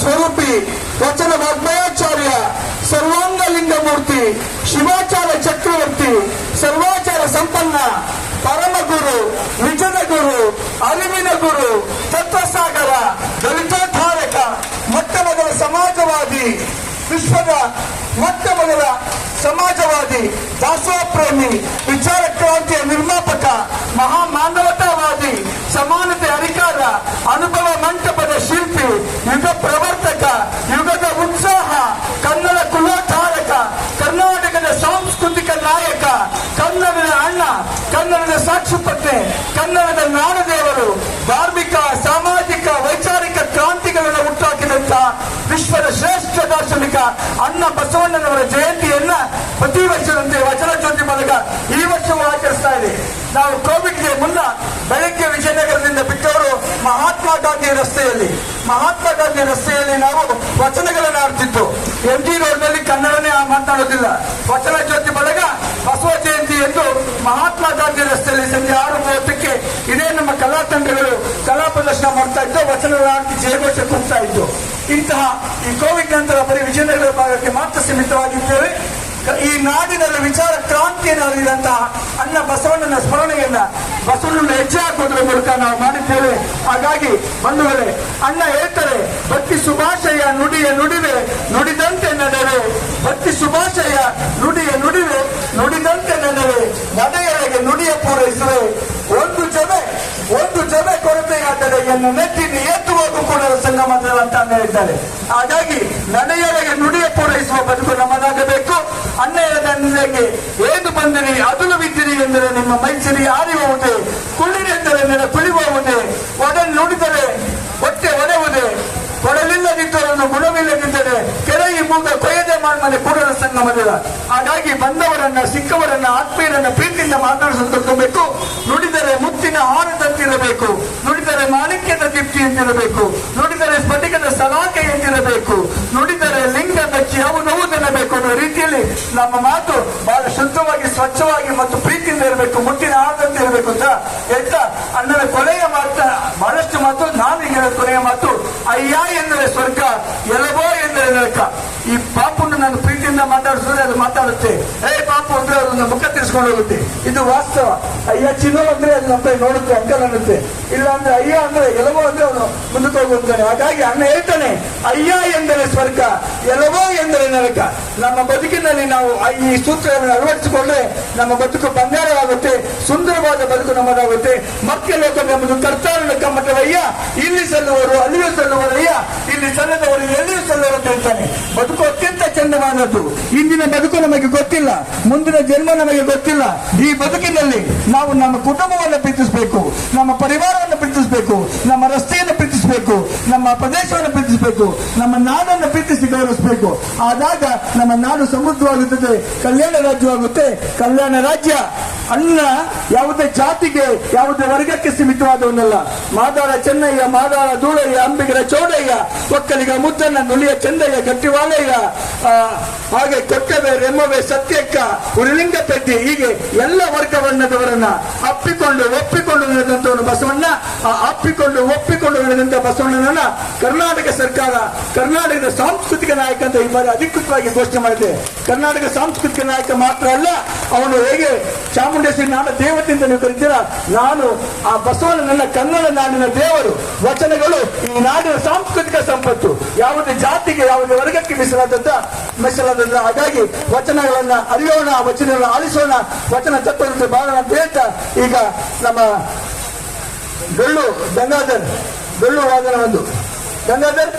ಸ್ವರೂಪಿ ವಚನ ವಾಗ್ಮಯಾಚಾರ್ಯ ಸರ್ವಾಂಗ ಲಿಂಗಮೂರ್ತಿ ಶಿವಾಚಾರ ಚಕ್ರವರ್ತಿ ಸರ್ವಾಚಾರ ಸಂಪನ್ನ ಪರಮ ಗುರು ನಿಜದ ಗುರು ಅರಿವಿನ ಗುರು ತತ್ವಸಾಗರ ದಲಿತೋದ್ಧಾರಕ ಮೊಟ್ಟ ಮೊದಲ ಸಮಾಜವಾದಿ ವಿಶ್ವದ ಮೊಟ್ಟ ಮೊದಲ ಸಮಾಜವಾದಿ ದಾಸೋಹ ಪ್ರೇಮಿ ವಿಚಾರ ಕ್ರಾಂತಿಯ ನಿರ್ಮಾಪಕ ಮಹಾ ಮಾನವತಾವಾದಿ ಸಮಾನತೆ ಅಧಿಕಾರ ಅನುಭವ ಮಂಟಪದ ಶಿಲ್ಪಿ ಯುಗ ಪ್ರವರ್ತಕ ಯುಗದ ಉತ್ಸಾಹ ಕನ್ನಡ ಕುಲೋದ್ಧಾರಕ ಕರ್ನಾಟಕದ ಸಾಂಸ್ಕೃತಿಕ ನಾಯಕ ಕನ್ನಡದ ಅಣ್ಣ ಕನ್ನಡದ ಸಾಕ್ಷಿಪಟ್ಟೆ ಕನ್ನಡದ ನಾಡದೇವರು ಧಾರ್ಮಿಕ ಸಾಮಾಜಿಕ ವೈಚಾರಿಕ ಕ್ರಾಂತಿಗಳನ್ನು ಹುಟ್ಟುಹಾಕಿದಂತಹ ವಿಶ್ವದ ಶ್ರೇಷ್ಠ ದಾರ್ಶನಿಕ ಅಣ್ಣ ಬಸವಣ್ಣನವರ ಜಯಂತಿಯನ್ನ ಪ್ರತಿ ವರ್ಷದಂತೆ ವಚನ ಜ್ಯೋತಿ ಮೂಲಕ ಈ ವರ್ಷವೂ ಆಚರಿಸ್ತಾ ಇದೆ. ನಾವು ಕೋವಿಡ್ಗೆ ಮುನ್ನ ಬೆಳಗ್ಗೆ ವಿಜಯನಗರದಿಂದ ಬಿಟ್ಟವರು ಮಹಾತ್ಮ ಗಾಂಧಿ ರಸ್ತೆಯಲ್ಲಿ ನಾವು ವಚನಗಳನ್ನು ಆಡ್ತಿದ್ದು. MG ರೋಡ್ನಲ್ಲಿ ಕನ್ನಡನೇ ಮಾತನಾಡೋದಿಲ್ಲ. ವಚನ ಜ್ಯೋತಿ ಬಳಗ ಬಸವ ಜಯಂತಿ ಎಂದು ಮಹಾತ್ಮ ಗಾಂಧಿ ರಸ್ತೆಯಲ್ಲಿ ಸಂಜೆ 6:30ಕ್ಕೆ ಇದೇ ನಮ್ಮ ಕಲಾ ತಂಡಗಳು ಕಲಾ ಪ್ರದರ್ಶನ ಮಾಡ್ತಾ ಇದ್ದು, ವಚನಗಳ ಆಡ್ತಿ ಜಯಘೋಷ ಕೂಗ್ತಾ ಇದ್ದು. ಇಂತಹ ಈ ಕೋವಿಡ್ ನಂತರ ಬರೀ ವಿಜಯನಗರ ಭಾಗಕ್ಕೆ ಮಾತ್ರ ಸೀಮಿತವಾಗಿದ್ದೇವೆ. ಈ ನಾಡಿನಲ್ಲಿ ವಿಚಾರ ಕ್ರಾಂತಿಯನ್ನು ಅರಿದಂತಹ ಅಣ್ಣ ಬಸವಣ್ಣನ ಸ್ಮರಣೆಯನ್ನ ಬಸವಣ್ಣನ ಹೆಜ್ಜೆ ಹಾಕುವುದರ ಮೂಲಕ ನಾವು ಮಾಡಿದ್ದೇವೆ. ಹಾಗಾಗಿ ಬಂಧುಗಳೇ, ಅಣ್ಣ ಹೇಳ್ತಾರೆ, ಭಕ್ತಿ ಶುಭಾಶಯ ನುಡಿಯ ನುಡಿವೆ ನುಡಿದಂತೆ ನಡೆವೆ, ಭಕ್ತಿ ಶುಭಾಶಯ ನುಡಿಯ ನುಡಿವೆ ನುಡಿದಂತೆ ನಡೆವೆ, ನಡೆಯೊಳಗೆ ನುಡಿಯ ಪೂರೈಸುವೆ, ಒಂದು ಜವೆ ಕೊರತೆಯಾದರೆ ಎನ್ನು ನೆಟ್ಟಿನಿ ಎತ್ತು ಹೋಗು ಕೂಡ ಸಂಗಮದ ಅಂತ ಹೇಳಿದ್ದಾರೆ. ಹಾಗಾಗಿ ನಡೆಯೊಳಗೆ ನುಡಿಯ ಪೂರೈಸುವ ಬದುಕು ನಮ್ಮದಾಗಬೇಕು. ಅಣ್ಣ ಹೇಳಿದಂಗೆ ಏದು ಬಂದಿರಿ ಅದಲು ಬಿದ್ದಿರಿ ಎಂದರೆ ನಿಮ್ಮ ಮೈಸಿರಿ ಆರಿಯುವುದೇ, ಕುಳ್ಳಿರೆಂದರೆ ನೆರೆ ಕುಳಿಯುವುದೇ, ಒಡಲ್ ನುಡಿದರೆ ಹೊಟ್ಟೆ ಒಡೆಯುವುದೇ, ಕೊಡಲಿಲ್ಲದಿದ್ದರನ್ನು ಗುಣವಿಲ್ಲದಿದ್ದರೆ ಕೆರೆಯಿ ಮೂಗ ಕೊಯ್ಯದೆ ಮಾಡ್ಮನೆ ಕೂಡಲ ಸಂಗಮದಿಲ್ಲ. ಹಾಗಾಗಿ ಬಂದವರನ್ನ ಸಿಕ್ಕವರನ್ನ ಆತ್ಮೀಯರನ್ನ ಪ್ರೀತಿಯಿಂದ ಮಾತನಾಡಿಸಬೇಕು. ನುಡಿದರೆ ಮುತ್ತಿನ ಹಾರದಂತಿರಬೇಕು, ನುಡಿದರೆ ಮಾಣಿಕ್ಯದ ದೀಪ್ತಿಯಂತಿರಬೇಕು, ನುಡಿದರೆ ಸ್ಫಟಿಕದ ಸಲಾಖೆಯಂತಿರಬೇಕು, ನುಡಿದರೆ ಲಿಂಗ ಮೆಚ್ಚಿ ಹೌದೆನ್ನಬೇಕು ಅನ್ನೋ ರೀತಿಯಲ್ಲಿ ನಮ್ಮ ಮಾತು ಬಹಳ ಶುದ್ಧವಾಗಿ ಸ್ವಚ್ಛವಾಗಿ ಮತ್ತು ಪ್ರೀತಿಯಿಂದ ಇರಬೇಕು, ಮುಟ್ಟಿನ ಹಾರದಂತೆ ಇರಬೇಕು ಅಂತ ಹೇಳ್ತಾ ಅಣ್ಣನ ಕೊನೆಯ ಮಾತು ಬಹಳಷ್ಟು ಮಾತು. ನಾನು ಈಗ ಕೊನೆಯ ಮಾತು, ಅಯ್ಯ ಎಂದರೆ ಸ್ವರ್ಗ, ಎಲವೋ ಎಂದರೆ ನರಕ. ಈ ಪಾಪನ್ನು ನಾನು ಪ್ರೀತಿಯಿಂದ ಮಾತಾಡಿಸಿದ್ರೆ ಅದು ಮಾತಾಡುತ್ತೆ. ಪಾಪು ಅಂದ್ರೆ ಅದನ್ನ ಮುಖ ತಿರ್ಸ್ಕೊಂಡು ಹೋಗುತ್ತೆ. ಇದು ವಾಸ್ತವ. ಅಯ್ಯ ಚಿನ್ನೋ ಅಂದ್ರೆ ಅದು ನಮ್ಮ ನೋಡುತ್ತೆ, ಅಂಕಲ್ ಅನ್ನುತ್ತೆ. ಇಲ್ಲ ಅಂದ್ರೆ ಅಯ್ಯ ಅಂದ್ರೆ ಎಲವೋ ಅಂದ್ರೆ ಅವನು ಮುಂದಕ್ಕೆ ಹೋಗುತ್ತಾನೆ. ಹಾಗಾಗಿ ಅಣ್ಣ ಹೇಳ್ತಾನೆ, ಅಯ್ಯ ಎಂದರೆ ಸ್ವರ್ಗ, ಎಲವೋ ಎಂದರೆ ನರಕ. ನಮ್ಮ ಬದುಕಿನಲ್ಲಿ ನಾವು ಈ ಸೂತ್ರಗಳನ್ನು ಅಳವಡಿಸಿಕೊಂಡ್ರೆ ನಮ್ಮ ಬದುಕು ಬಂಗಾರವಾಗುತ್ತೆ, ಸುಂದರವಾದ ಬದುಕು ನಮ್ಮದಾಗುತ್ತೆ. ಮಕ್ಕಳ ಲೋಕ ಎಂಬುದು ಕರ್ತಾರನ ಕಮ್ಮಟವಯ್ಯ, ಇಲ್ಲಿ ಸಲ್ಲುವರು ಅಲ್ಲಿಯೂ ಸಲ್ಲುವರಯ್ಯ, ಇಲ್ಲಿ ಸಲ್ಲದವರು ಎಲ್ಲಿಯೂ ಸಲ್ಲುವರು ಅಂತ ಹೇಳ್ತಾನೆ. ಬದುಕು ಅತ್ಯಂತ ಚಂದಮಾನದ್ದು. ಇಂದಿನ ಬದುಕು ನಮಗೆ ಗೊತ್ತಿಲ್ಲ, ಮುಂದಿನ ಜನ್ಮ ನಮಗೆ ಗೊತ್ತಿಲ್ಲ. ಈ ಬದುಕಿನಲ್ಲಿ ನಾವು ನಮ್ಮ ಕುಟುಂಬವನ್ನು ಪ್ರೀತಿಸಬೇಕು, ನಮ್ಮ ಪರಿವಾರವನ್ನು ಪ್ರೀತಿಸಬೇಕು, ನಮ್ಮ ರಸ್ತೆಯನ್ನು ಪ್ರೀತಿಸಬೇಕು, ನಮ್ಮ ಪ್ರದೇಶವನ್ನು ಪ್ರೀತಿಸಬೇಕು, ನಮ್ಮ ನಾಡನ್ನು ಪ್ರೀತಿಸಿ ಗೌರವಿಸಬೇಕು. ಆದಾಗ ನಮ್ಮ ನಾಡು ಸಮೃದ್ಧವಾಗುತ್ತದೆ, ಕಲ್ಯಾಣ ರಾಜ್ಯವಾಗುತ್ತೆ. ಕಲ್ಯಾಣ ರಾಜ್ಯ ಅಣ್ಣ ಯಾವುದೇ ಜಾತಿಗೆ ಯಾವುದೇ ವರ್ಗಕ್ಕೆ ಸೀಮಿತವಾದವನ್ನಲ್ಲ. ಮಾದಾರ ಚೆನ್ನಯ್ಯ, ಮಾದಾರ ಧೂಳಯ್ಯ, ಅಂಬಿಗರ ಚೌಡಯ್ಯ, ಒಕ್ಕಲಿಗ ಮುದ್ದಣ್ಣ, ನುಲಿಯ ಚಂದಯ್ಯ, ಗಟ್ಟಿವಾಲಯ್ಯ, ಹಾಗೆ ಕೊಟ್ಟವೆ, ರೆಮ್ಮವೆ, ಸತ್ಯಕ್ಕ, ಉರುಲಿಂಗ ಪೆದ್ದಿ, ಹೀಗೆ ಎಲ್ಲ ವರ್ಗವರ್ಣದವರನ್ನ ಒಪ್ಪಿಕೊಂಡು ನಡೆದಂತವನು ಬಸವಣ್ಣ. ಒಪ್ಪಿಕೊಂಡು ನಡೆದಂತ ಬಸವಣ್ಣನನ್ನ ಕರ್ನಾಟಕ ಸರ್ಕಾರ ಕರ್ನಾಟಕದ ಸಾಂಸ್ಕೃತಿಕ ನಾಯಕ ಅಂತ ಈ ಬಾರಿ ಅಧಿಕೃತವಾಗಿ ಘೋಷಣೆ ಮಾಡಿದೆ. ಕರ್ನಾಟಕ ಸಾಂಸ್ಕೃತಿಕ ನಾಯಕ ಮಾತ್ರ ಅಲ್ಲ, ಅವನು ಹೇಗೆ ಚಾಮುಂಡೇಶ್ವರಿ ನಾಡ ದೇವತೆ ಅಂತ ನೀವು ಕರಿತೀರ, ನಾನು ಆ ಬಸವಣ್ಣ ನನ್ನ ಕನ್ನಡ ನಾಡಿನ ದೇವರು. ವಚನಗಳು ಈ ನಾಡಿನ ಸಾಂಸ್ಕೃತಿಕ ಸಂಪತ್ತು, ಯಾವುದೇ ಜಾತಿಗೆ ಯಾವುದೇ ವರ್ಗಕ್ಕೆ ಮೀಸಲಾದಂತ. ಹಾಗಾಗಿ ವಚನಗಳನ್ನ ಅರಿಯೋಣ, ವಚನಗಳನ್ನ ಆಲಿಸೋಣ, ವಚನ ತತ್ವದಂತೆ ಬಾಳೋಣ ಅಂತ ಹೇಳ್ತಾ ಈಗ ನಮ್ಮ ಗಂಗಾಧರ್ ವಾದನ ಒಂದು ಗಂಗಾಧರ್